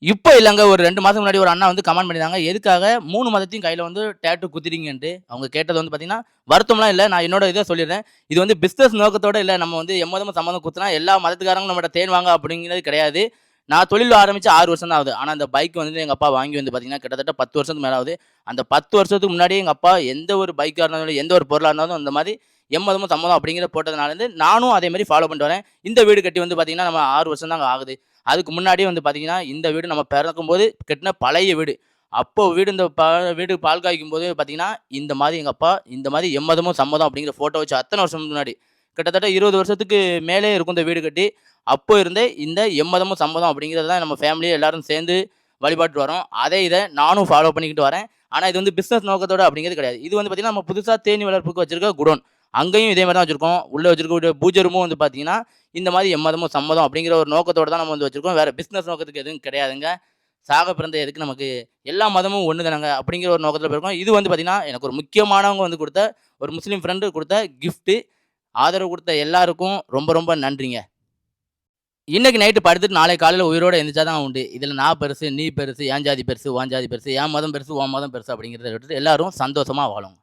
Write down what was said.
இப்ப இல்லங்க. ஒரு 2 மாசம் முன்னாடி ஒரு அண்ணா வந்து கமெண்ட் பண்ணியிருந்தாங்க. எதுக்காக 3 மதத்தையும் கையில வந்து டாட்டூ குத்திட்டீங்கன்ட்டு. அவங்க கேட்டது வந்து பார்த்தீங்கன்னா, வருத்தம்லாம் இல்ல. நான் என்னோட இத சொல்லிர்றேன். இது வந்து பிசினஸ் நோக்கத்தோட இல்ல. நம்ம வந்து எம்மதமும் சம்மதம் குத்துனா எல்லா மதத்துக்காரங்களும் நம்மட்ட தேடுவாங்க அப்படிங்கிறது கிடையாது. நான் தொழில் ஆரம்பிச்சு 6 வருஷம் தான் ஆகுது. ஆனா அந்த பைக் வந்து எங்க அப்பா வாங்கி வந்து பார்த்தீங்கன்னா, கிட்டத்தட்ட 10 வருஷத்துக்கு மேல ஆகுது. அந்த 10 வருஷத்துக்கு முன்னாடியே எங்க அப்பா எந்த ஒரு பைக்கா இருந்தாலும், எந்த ஒரு பொருளா இருந்தாலும் அந்த மாரி எம்மதமும் சம்மதம் அப்படிங்கிறத போட்டதுனாலருந்து, நானும் அதே மாரி ஃபாலோ பண்ணிட்டு வரேன். இந்த வீடு கட்டி வந்து பார்த்தீங்கன்னா, நம்ம 6 வருஷம் தாங்க ஆகுது. அதுக்கு முன்னாடியே வந்து பார்த்தீங்கன்னா, இந்த வீடு நம்ம பிறக்கும்போது கட்டின பழைய வீடு. அப்போ வீடு இந்த வீடு பால் காய்க்கும்போது பார்த்தீங்கன்னா, இந்த மாரி எங்க அப்பா இந்த மாரி எம்மதமும் சம்மதம் அப்படிங்கிற ஃபோட்டோ வச்சு அத்தன வருஷம் முன்னாடி. கிட்டத்தட்ட 20 வருஷத்துக்கு மேலே இருக்கும் இந்த வீடு கட்டி. அப்போ இருந்தே இந்த எம்மதமும் சம்மதம் அப்படிங்கிறது தான் நம்ம ஃபேமிலியே எல்லாரும் சேர்ந்து வழிபாட்டு வரோம். அதே இத நானும் ஃபாலோ பண்ணிக்கிட்டு வரேன். ஆனா இது வந்து பிசினஸ் நோக்கத்தோட அப்படிங்கிறது கிடையாது. இது வந்து பார்த்தீங்கன்னா, நம்ம புதுசா தேனீ வளர்ப்புக்கு வச்சிருக்க குடோன். அங்கேயும் இதே மாரி தான் வச்சிருக்கோம். உள்ள வச்சிருக்க பூஜை ரூமும் வந்து பார்த்தீங்கன்னா, இந்த மாரி எம்மதமும் சம்மதம் அப்படிங்கிற ஒரு நோக்கத்தோட தான் நம்ம வந்து வச்சிருக்கோம். வேற பிசினஸ் நோக்கத்துக்கு எதுவும் கிடையாதுங்க. சாக பிறந்த எதுக்கு நமக்கு எல்லா மதமும் ஒண்ணு தானங்க அப்படிங்கிற ஒரு நோக்கத்துல போயிருக்கோம். இது வந்து பார்த்தீங்கன்னா, எனக்கு ஒரு முக்கியமானவங்க வந்து குடுத்த ஒரு முஸ்லீம் ஃப்ரெண்டு குடுத்த கிஃப்ட். ஆதரவு குடுத்த எல்லாருக்கும் ரொம்ப ரொம்ப நன்றிங்க. இன்னைக்கு நைட்டு படுத்துட்டு நாளைக்கு காலையில உயிரோட எந்திரிச்சா தான் உண்டு. இதுல நான் பெருசு, நீ பெருசு, என் ஜாதி பெருசு, உன் ஜாதி பெருசு, என் மதம் பெருசு, உன் மதம் பெருசு அப்படிங்கிறத விட்டுட்டு எல்லாரும் சந்தோஷமா வாழுங்க.